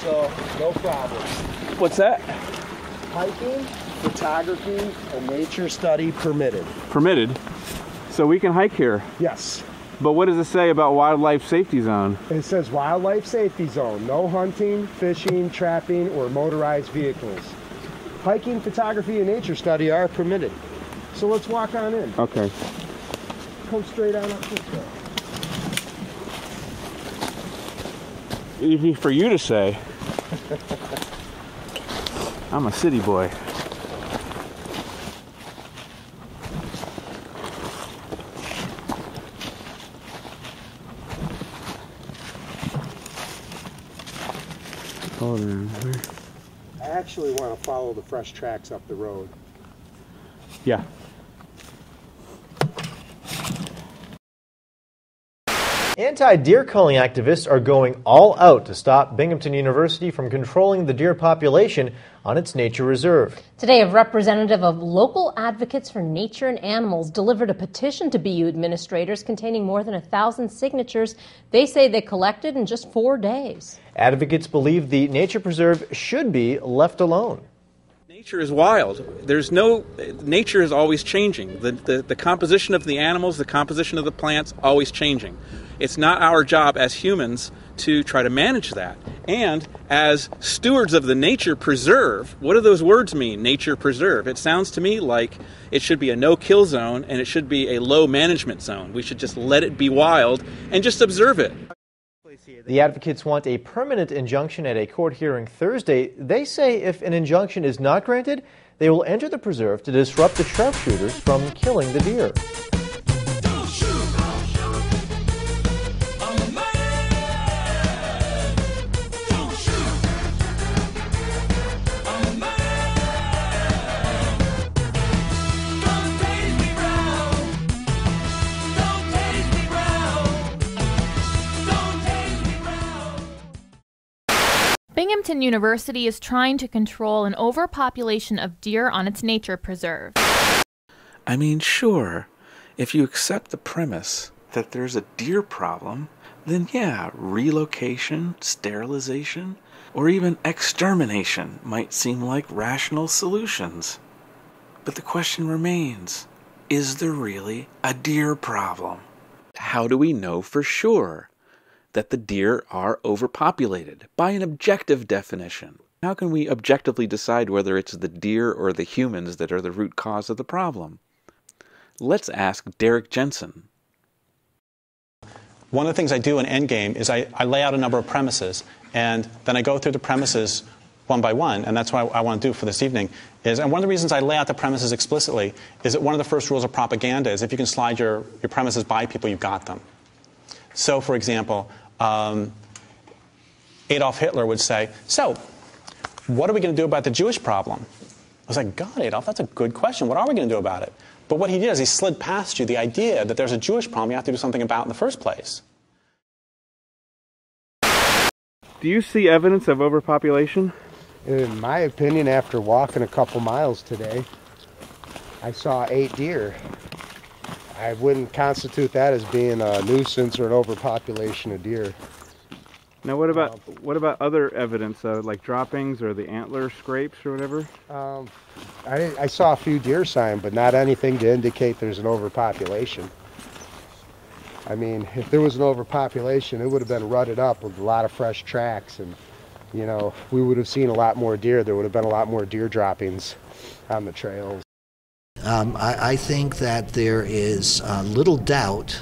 so no problem. What's that? Hiking, photography, and nature study permitted. Permitted? So we can hike here? Yes. But what does it say about wildlife safety zone? It says wildlife safety zone. No hunting, fishing, trapping, or motorized vehicles. Hiking, photography, and nature study are permitted. So let's walk on in. Okay. Come straight on up this way. Easy for you to say. I'm a city boy. Hold on. I actually want to follow the fresh tracks up the road. Yeah. Anti-deer culling activists are going all out to stop Binghamton University from controlling the deer population on its nature reserve. Today, a representative of local advocates for nature and animals delivered a petition to BU administrators containing more than 1,000 signatures they say they collected in just 4 days. Advocates believe the nature preserve should be left alone. Nature is wild. Nature is always changing. The composition of the animals, the composition of the plants, always changing. It's not our job as humans to try to manage that. And as stewards of the nature preserve, what do those words mean, nature preserve? It sounds to me like it should be a no-kill zone and it should be a low management zone. We should just let it be wild and just observe it. The advocates want a permanent injunction at a court hearing Thursday. They say if an injunction is not granted, they will enter the preserve to disrupt the sharpshooters from killing the deer. Binghamton University is trying to control an overpopulation of deer on its nature preserve. I mean, sure, if you accept the premise that there's a deer problem, then yeah, relocation, sterilization, or even extermination might seem like rational solutions. But the question remains, is there really a deer problem? How do we know for sure that the deer are overpopulated by an objective definition? How can we objectively decide whether it's the deer or the humans that are the root cause of the problem? Let's ask Derrick Jensen. One of the things I do in Endgame is I lay out a number of premises, and then I go through the premises one by one, and that's what I want to do for this evening. And one of the reasons I lay out the premises explicitly is that one of the first rules of propaganda is if you can slide your premises by people, you've got them. So, for example, Adolf Hitler would say, so, what are we going to do about the Jewish problem? I was like, God, Adolf, that's a good question. What are we going to do about it? But what he did is he slid past you the idea that there's a Jewish problem you have to do something about in the first place. Do you see evidence of overpopulation? In my opinion, after walking a couple miles today, I saw 8 deer. I wouldn't constitute that as being a nuisance or an overpopulation of deer. Now, what about other evidence, like droppings or the antler scrapes or whatever? I saw a few deer sign, but not anything to indicate there's an overpopulation. I mean, if there was an overpopulation, it would have been rutted up with a lot of fresh tracks, and you know, we would have seen a lot more deer. There would have been a lot more deer droppings on the trails. I think that there is little doubt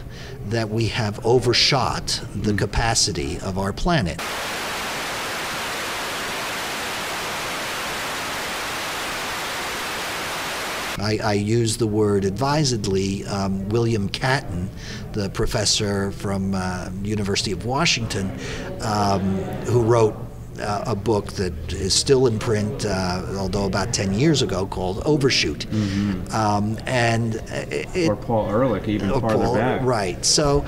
that we have overshot the capacity of our planet. I use the word advisedly. William Catton, the professor from University of Washington, who wrote a book that is still in print, although about 10 years ago, called Overshoot. Or Paul Ehrlich, even farther back. Right. So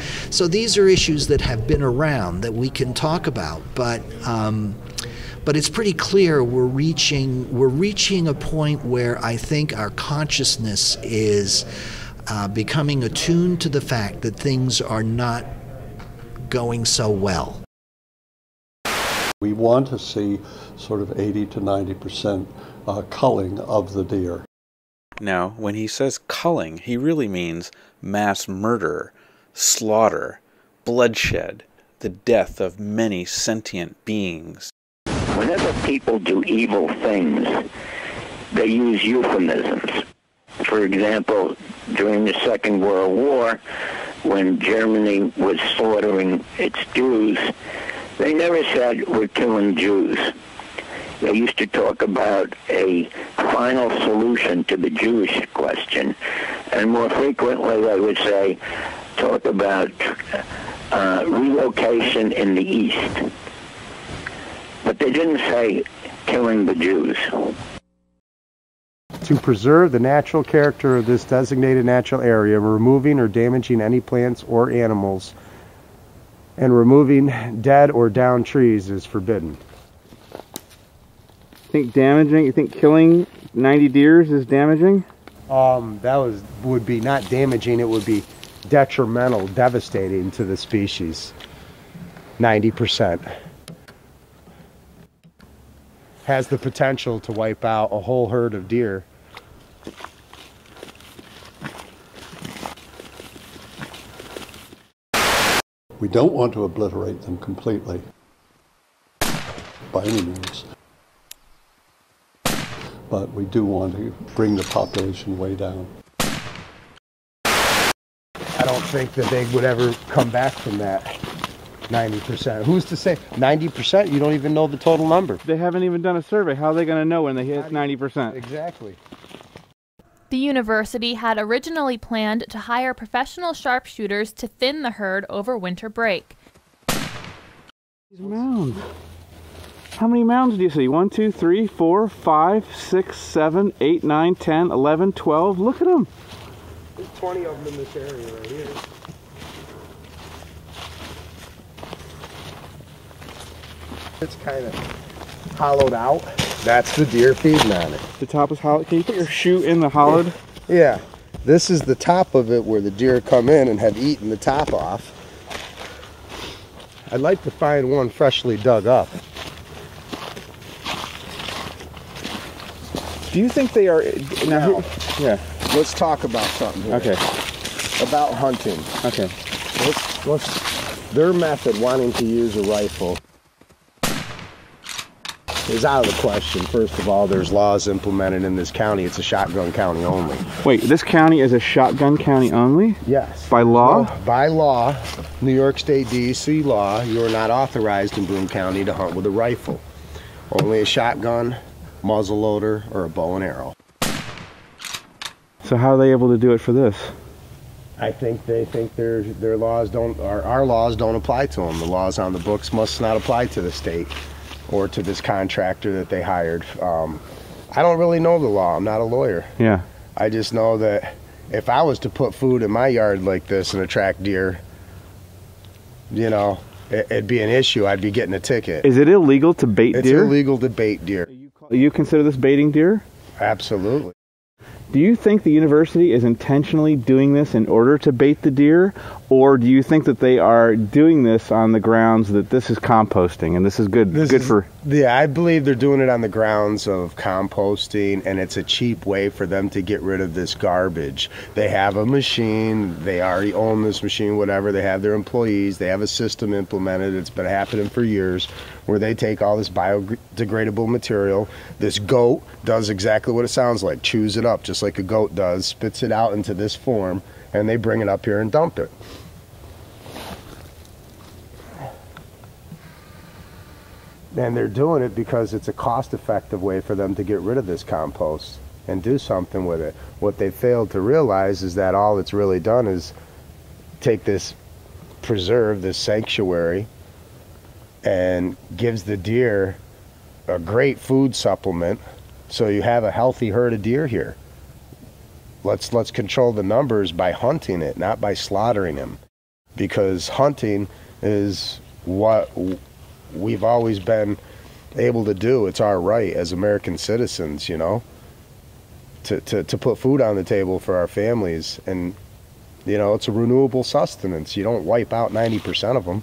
these are issues that have been around that we can talk about, but it's pretty clear we're reaching a point where I think our consciousness is becoming attuned to the fact that things are not going so well. We want to see sort of 80 to 90% culling of the deer. Now, when he says culling, he really means mass murder, slaughter, bloodshed, the death of many sentient beings. Whenever people do evil things, they use euphemisms. For example, during the Second World War, when Germany was slaughtering its Jews, they never said, "We're killing Jews." They used to talk about a final solution to the Jewish question, and more frequently they would say, talk about relocation in the East. But they didn't say killing the Jews. To preserve the natural character of this designated natural area, removing or damaging any plants or animals, and removing dead or downed trees is forbidden. You think killing 90 deers is damaging? Would be not damaging, it would be detrimental, devastating to the species. 90%. Has the potential to wipe out a whole herd of deer. We don't want to obliterate them completely, by any means. But we do want to bring the population way down. I don't think that they would ever come back from that 90%. Who's to say? 90%? You don't even know the total number. They haven't even done a survey. How are they going to know when they hit 90%? Exactly. The university had originally planned to hire professional sharpshooters to thin the herd over winter break. These mounds. How many mounds do you see? 1, 2, 3, 4, 5, 6, 7, 8, 9, 10, 11, 12. Look at them. There's 20 of them in this area right here. It's kind of hollowed out. That's the deer feeding on it. The top is hollowed. Can you put your shoe in the hollowed? Yeah. This is the top of it where the deer come in and have eaten the top off. I'd like to find one freshly dug up. Do you think they are... Now, yeah. Let's talk about something here. Okay. About hunting. Okay. Their method, wanting to use a rifle, is out of the question. First of all, there's laws implemented in this county. It's a shotgun county only. Wait, this county is a shotgun county only? Yes. By law? Well, by law, New York State DEC law, you are not authorized in Broome County to hunt with a rifle. Only a shotgun, muzzle loader, or a bow and arrow. So how are they able to do it for this? I think they think their laws don't, or our laws don't apply to them. The laws on the books must not apply to the state or to this contractor that they hired. I don't really know the law. I'm not a lawyer. Yeah. I just know that if I was to put food in my yard like this and attract deer, you know, it'd be an issue. I'd be getting a ticket. Is it illegal to bait deer? It's illegal to bait deer. You consider this baiting deer? Absolutely. Do you think the university is intentionally doing this in order to bait the deer? Or do you think that they are doing this on the grounds that this is composting and this is good for... Yeah, I believe they're doing it on the grounds of composting, and it's a cheap way for them to get rid of this garbage. They have a machine, they already own this machine, whatever, they have their employees, they have a system implemented, it's been happening for years, where they take all this biodegradable material. This goat does exactly what it sounds like, chews it up just like a goat does, spits it out into this form, and they bring it up here and dump it. And they're doing it because it's a cost-effective way for them to get rid of this compost and do something with it. What they failed to realize is that all it's really done is take this preserve, this sanctuary, and gives the deer a great food supplement, so you have a healthy herd of deer here. Let's control the numbers by hunting it, not by slaughtering them, because hunting is what we've always been able to do. It's our right as American citizens, you know, to put food on the table for our families. And, you know, it's a renewable sustenance. You don't wipe out 90% of them.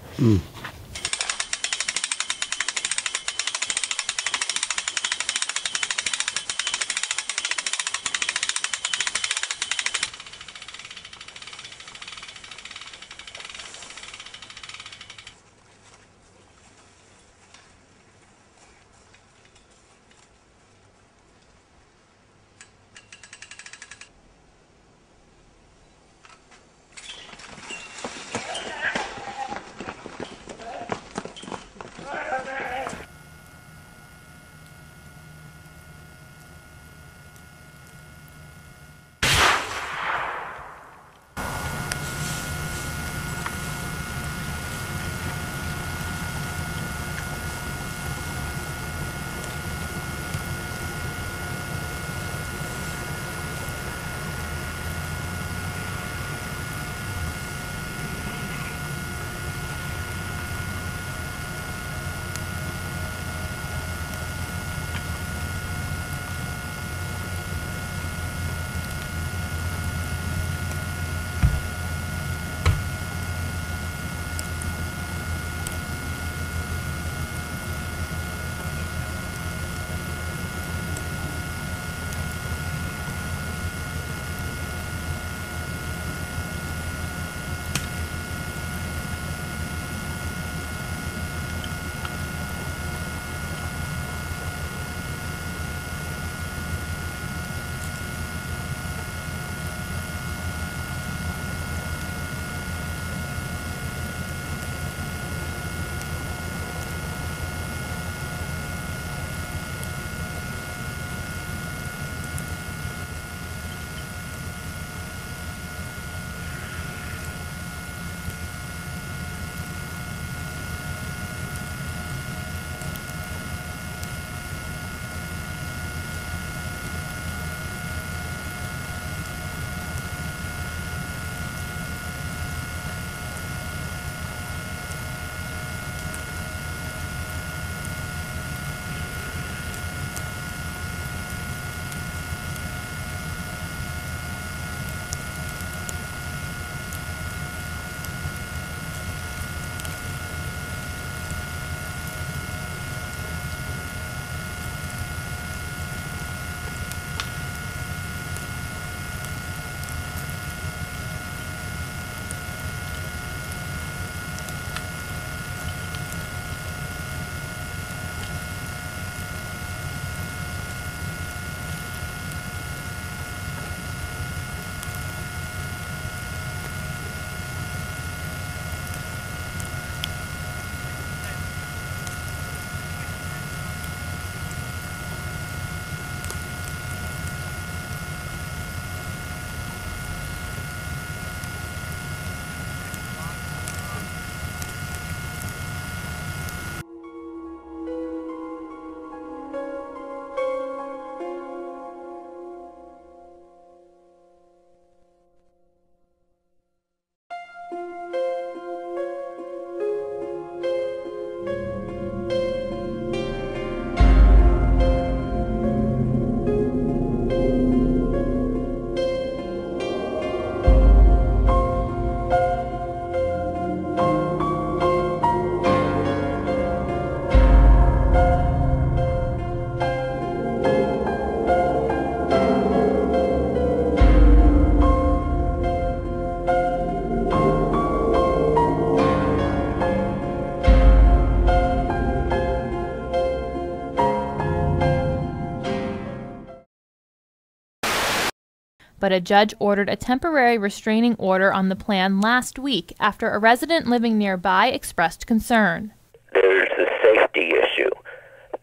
but a judge ordered a temporary restraining order on the plan last week after a resident living nearby expressed concern. There's a safety issue.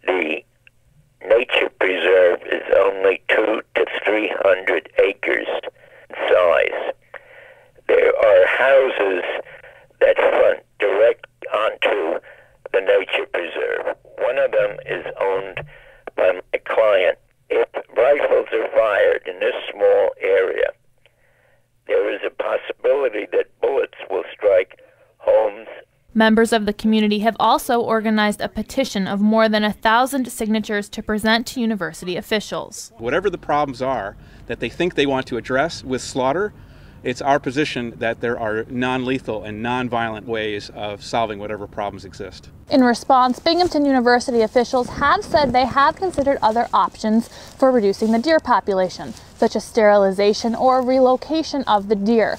The nature preserve is only 200 to 300 acres in size. There are houses that front direct onto the nature preserve. One of them is owned by my client. If rifles are fired in this small area, there is a possibility that bullets will strike homes. Members of the community have also organized a petition of more than 1,000 signatures to present to university officials. Whatever the problems are that they think they want to address with slaughter, it's our position that there are non-lethal and non-violent ways of solving whatever problems exist. In response, Binghamton University officials have said they have considered other options for reducing the deer population, such as sterilization or relocation of the deer.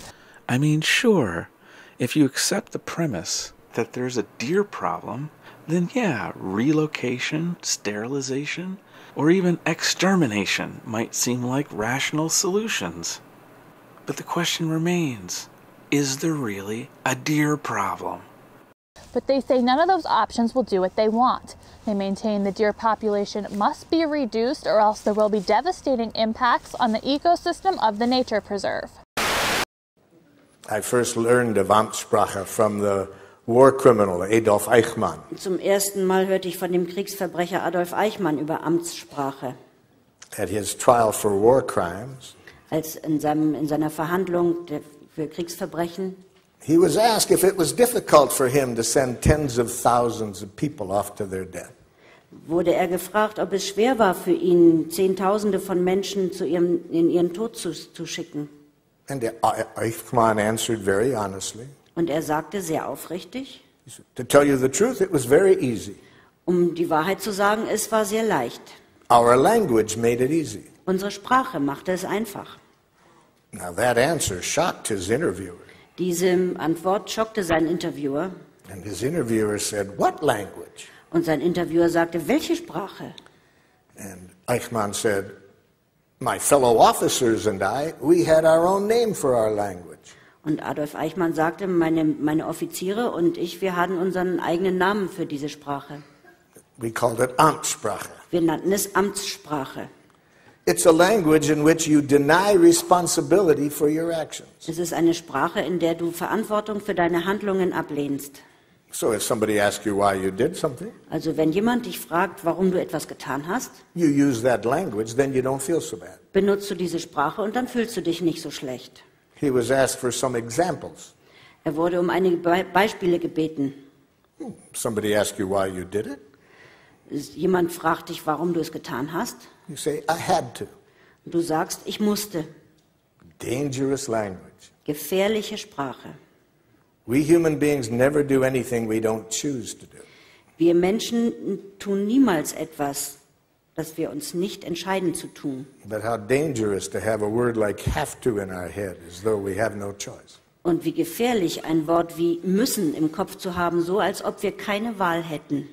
I mean, sure, if you accept the premise that there's a deer problem, then yeah, relocation, sterilization, or even extermination might seem like rational solutions. But the question remains, is there really a deer problem? But they say none of those options will do what they want. They maintain the deer population must be reduced or else there will be devastating impacts on the ecosystem of the nature preserve. I first learned of Amtssprache from the war criminal Adolf Eichmann. Zum ersten Mal hörte ich von dem Kriegsverbrecher Adolf Eichmann über Amtssprache. At his trial for war crimes, als in seiner Verhandlung für Kriegsverbrechen. He was asked if it was difficult for him to send tens of thousands of people off to their death. Wurde gefragt, ob es schwer war für ihn, Zehntausende von Menschen in ihren Tod zu schicken. And Eichmann answered very honestly. Und sagte sehr aufrichtig. To tell you the truth, it was very easy. Die Wahrheit zu sagen, es war sehr leicht. Our language made it easy. Unsere Sprache machte es einfach. Now that answer shocked his interviewer. Diese Antwort schockte seinen Interviewer. And his interviewer said, "What language?" Und sein Interviewer sagte, welche Sprache? And Eichmann said, "My fellow officers and I, we had our own name for our language." Und Adolf Eichmann sagte, meine Offiziere und ich, wir hatten unseren eigenen Namen für diese Sprache. We called it Amtssprache. Wir nannten es Amtssprache. It's a language in which you deny responsibility for your actions. Es ist eine Sprache, in der du Verantwortung für deine Handlungen ablehnst. So if somebody asks you why you did something, also wenn jemand dich fragt, warum du etwas getan hast, you use that language, then you don't feel so bad. Benutzt du diese Sprache und dann fühlst du dich nicht so schlecht. He was asked for some examples. Wurde einige Beispiele gebeten. Somebody asks you why you did it. Jemand fragt dich, warum du es getan hast. You say, I had to. Du sagst, ich musste. Dangerous language. Gefährliche Sprache. We human beings never do anything we don't choose to do. Wir Menschen tun niemals etwas, das wir uns nicht entscheiden zu tun. But how dangerous to have a word like have to in our head, as though we have no choice. Und wie gefährlich ein Wort wie müssen im Kopf zu haben, so als ob wir keine Wahl hätten.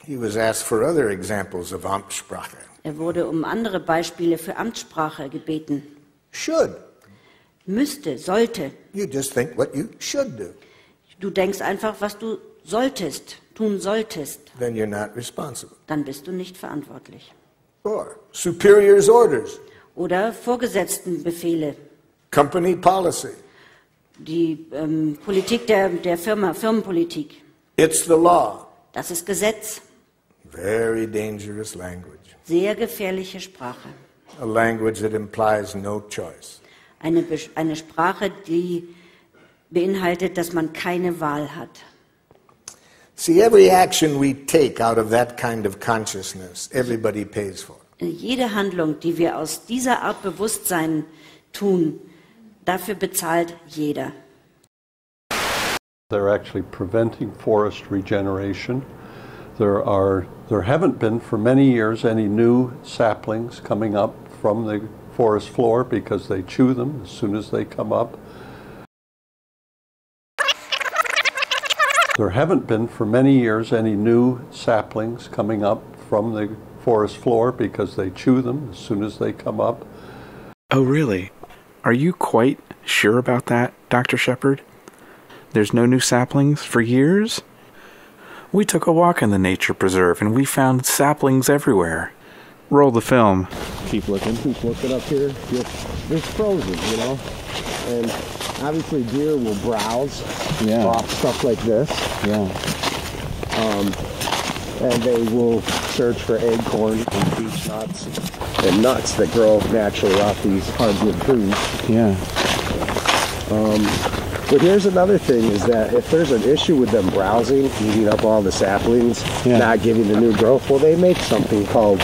He was asked for other examples of Amtssprache. Wurde andere Beispiele für Amtssprache gebeten. Should. Müsste, sollte. You just think what you should do. Du denkst einfach, was du solltest, tun solltest. Then you're not responsible. Dann bist du nicht verantwortlich. Or superior's orders. Oder Vorgesetztenbefehle. Company policy. Die Politik der Firma, Firmenpolitik. It's the law. Das ist Gesetz. Very dangerous language. Sehr gefährliche Sprache. A language that implies no choice. Eine Sprache, die beinhaltet, dass man keine Wahl hat. See, every action we take out of that kind of consciousness, everybody pays for. Jede Handlung, die wir aus dieser Art Bewusstsein tun, dafür bezahlt jeder. They're actually preventing forest regeneration. There haven't been for many years any new saplings coming up from the forest floor because they chew them as soon as they come up. There haven't been for many years any new saplings coming up from the forest floor because they chew them as soon as they come up. Oh, really? Are you quite sure about that, Dr. Shepard? There's no new saplings for years? We took a walk in the nature preserve and we found saplings everywhere. Roll the film. Keep looking up here. It's frozen, you know, and obviously deer will browse off stuff like this. Yeah. And they will search for acorn and beech nuts and nuts that grow naturally off these hardwood trees. Yeah. But here's another thing, is that if there's an issue with them browsing, eating up all the saplings, not giving the new growth, well, they make something called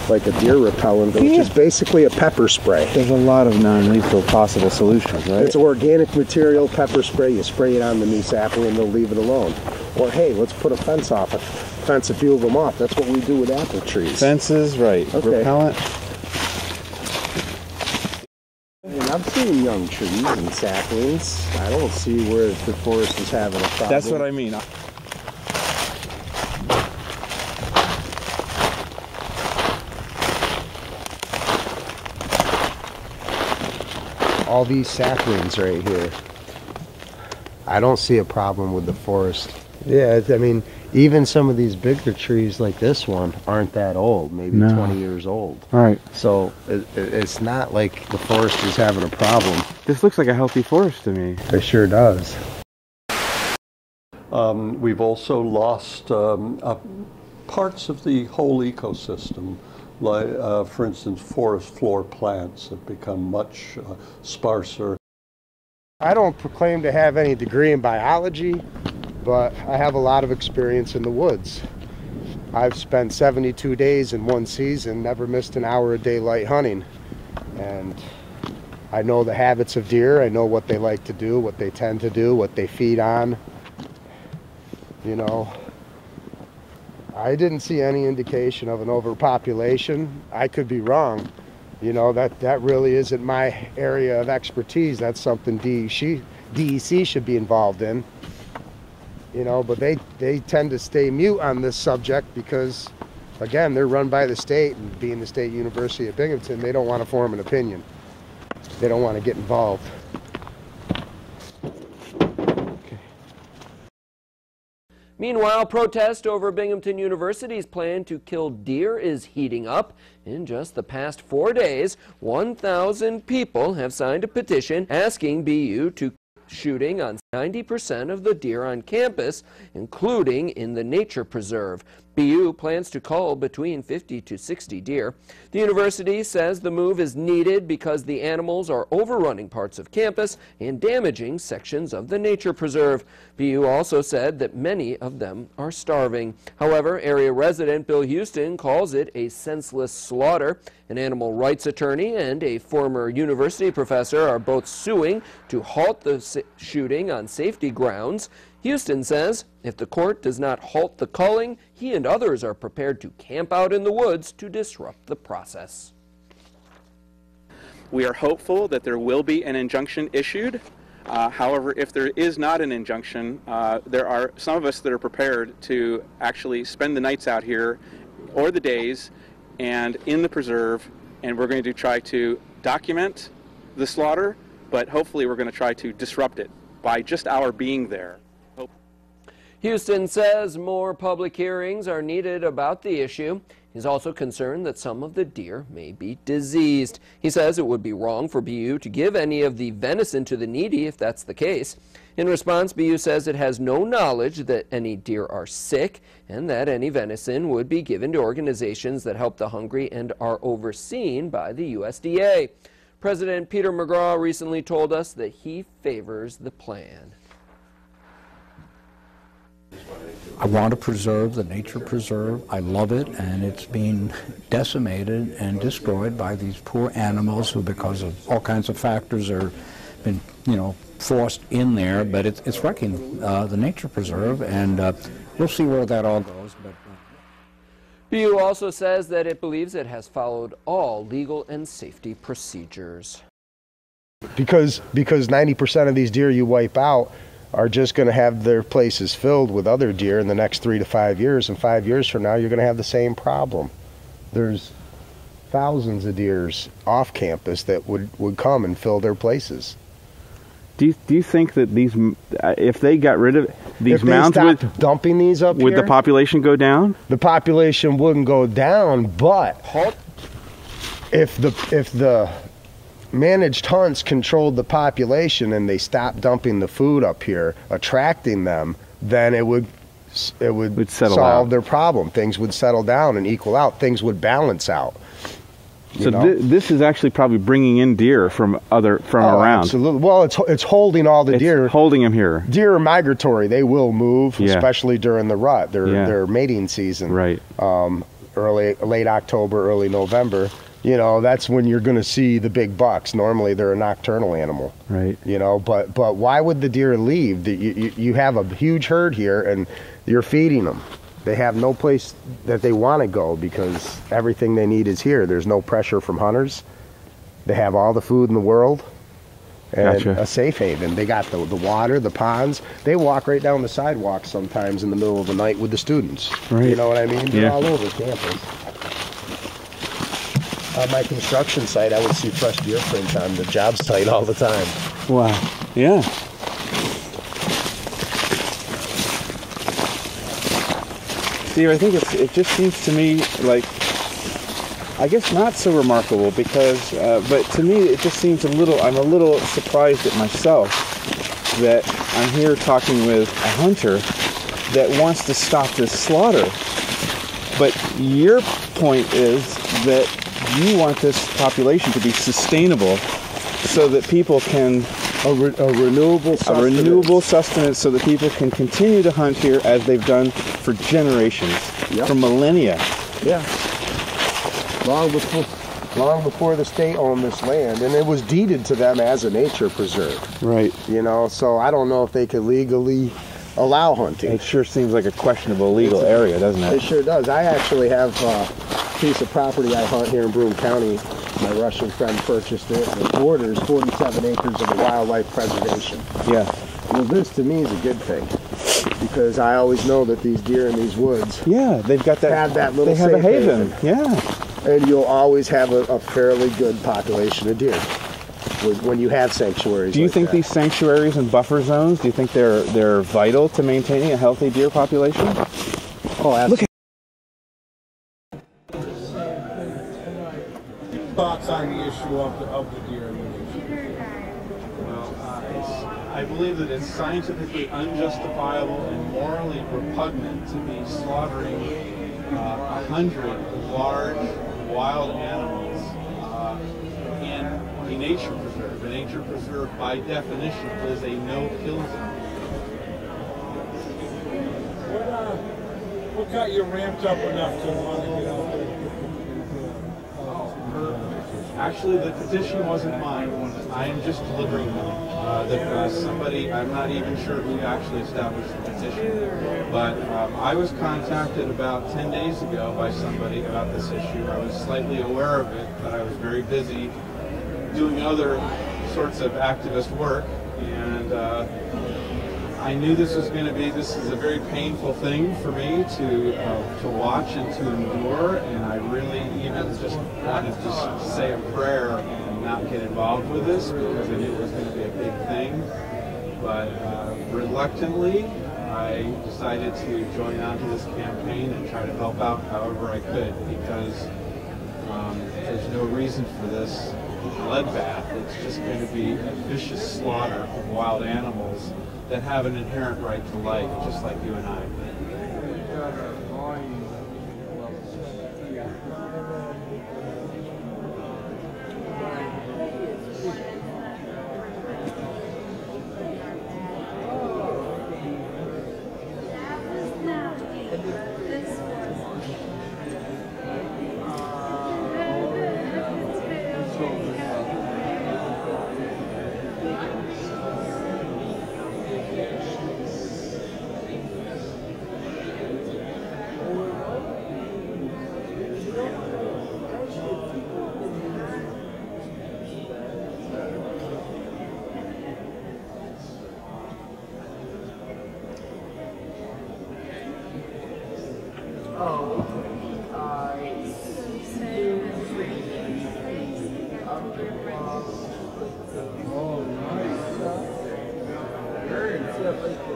like a deer repellent, which is basically a pepper spray. There's a lot of non-lethal possible solutions, right? It's organic material, pepper spray. You spray it on the new sapling and they'll leave it alone. Or, hey, let's put a fence a few of them off. That's what we do with apple trees. Fences, right. Okay. Repellent. And I'm seeing young trees and saplings. I don't see where the forest is having a problem. That's what I mean. All these saplings right here. I don't see a problem with the forest. Yeah, I mean, even some of these bigger trees like this one aren't that old, maybe 20 years old. Right. So it's not like the forest is having a problem. This looks like a healthy forest to me. It sure does. We've also lost parts of the whole ecosystem. Like, for instance, forest floor plants have become much sparser. I don't proclaim to have any degree in biology, but I have a lot of experience in the woods. I've spent 72 days in one season, never missed an hour of daylight hunting. And I know the habits of deer, I know what they like to do, what they tend to do, what they feed on. You know, I didn't see any indication of an overpopulation. I could be wrong. You know, that really isn't my area of expertise. That's something DEC should be involved in. You know, but they tend to stay mute on this subject because, again, they're run by the state, and being the State University of Binghamton, they don't want to form an opinion. They don't want to get involved. Meanwhile, protest over Binghamton University's plan to kill deer is heating up. In just the past 4 days, 1,000 people have signed a petition asking BU to shooting on 90% of the deer on campus, including in the nature preserve. BU plans to cull between 50 to 60 deer. The university says the move is needed because the animals are overrunning parts of campus and damaging sections of the nature preserve. BU also said that many of them are starving. However, area resident Bill Huston calls it a senseless slaughter. An animal rights attorney and a former university professor are both suing to halt the shooting on safety grounds. Huston says if the court does not halt the culling, he and others are prepared to camp out in the woods to disrupt the process. We are hopeful that there will be an injunction issued. However, if there is not an injunction, there are some of us that are prepared to actually spend the nights out here or the days and in the preserve, and we're going to try to document the slaughter, but hopefully we're going to try to disrupt it by just our being there. Huston says more public hearings are needed about the issue. He's also concerned that some of the deer may be diseased. He says it would be wrong for BU to give any of the venison to the needy if that's the case. In response, BU says it has no knowledge that any deer are sick and that any venison would be given to organizations that help the hungry and are overseen by the USDA. President Peter McGraw recently told us that he favors the plan. I want to preserve the nature preserve. I love it, and it's being decimated and destroyed by these poor animals who, because of all kinds of factors, are been, forced in there. But it's wrecking the nature preserve, and we'll see where that all goes. But BU also says that it believes it has followed all legal and safety procedures. Because 90% of these deer you wipe out are just going to have their places filled with other deer in the next 3 to 5 years, and 5 years from now you're going to have the same problem. There's thousands of deers off campus that would come and fill their places. Do you think that these, if they got rid of these mounds, would dumping these up would here, the population go down? The population wouldn't go down, but if the managed hunts controlled the population and they stopped dumping the food up here, attracting them, then it would solve their problem. Things would settle down and equal out. Things would balance out. So this is actually probably bringing in deer from around. Absolutely. Well, it's holding all the deer. Holding them here. Deer are migratory. They will move, especially during the rut. Their mating season. Right. Late October, early November. You know, that's when you're going to see the big bucks. Normally, they're a nocturnal animal. Right. You know, but why would the deer leave? You have a huge herd here, and you're feeding them. They have no place that they want to go because everything they need is here. There's no pressure from hunters. They have all the food in the world and a safe haven. They got the water, the ponds. They walk right down the sidewalk sometimes in the middle of the night with the students. Right. You know what I mean? They're all over campus. On my construction site, I would see fresh deer prints on the job site all the time. Wow. Yeah. Steve, I think it just seems to me like, I guess not so remarkable because, but to me it just seems I'm a little surprised at myself that I'm here talking with a hunter that wants to stop this slaughter. But your point is that you want this population to be sustainable so that people can a renewable sustenance so that people can continue to hunt here as they've done for generations, for millennia. Yeah. Long before the state owned this land, and it was deeded to them as a nature preserve. Right. You know, so I don't know if they could legally allow hunting. It sure seems like a questionable legal area, doesn't it? It sure does. I actually have a piece of property I hunt here in Broome County. My Russian friend purchased it. It borders 47 acres of wildlife preservation. Yeah. Well, this to me is a good thing because I always know that these deer in these woods, they've got that. Have that little. They have a haven. Yeah. And you'll always have a fairly good population of deer when you have sanctuaries. Do you think these sanctuaries and buffer zones? Do you think they're vital to maintaining a healthy deer population? Oh, absolutely. Thoughts on the issue of the deer? Well, I believe that it's scientifically unjustifiable and morally repugnant to be slaughtering 100 large wild animals in a nature preserve. A nature preserve, by definition, is a no-kill zone. What got you ramped up enough to want to get out there? Actually, the petition wasn't mine. I am just delivering them. Somebody, I'm not even sure who actually established the petition, but I was contacted about 10 days ago by somebody about this issue. I was slightly aware of it, but I was very busy doing other sorts of activist work, and I knew this is a very painful thing for me to watch and to endure, and I really even just wanted to say a prayer and not get involved with this because I knew it was going to be a big thing. But reluctantly, I decided to join onto this campaign and try to help out however I could because there's no reason for this bloodbath. It's just going to be a vicious slaughter of wild animals that have an inherent right to life, just like you and I. If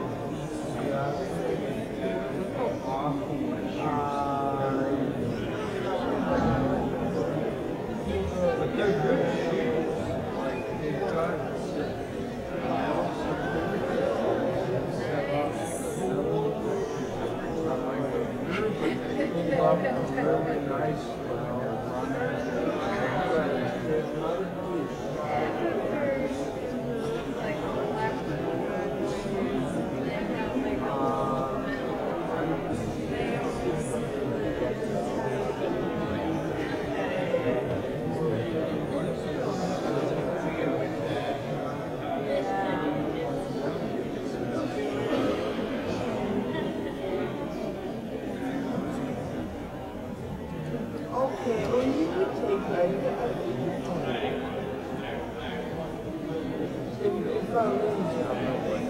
you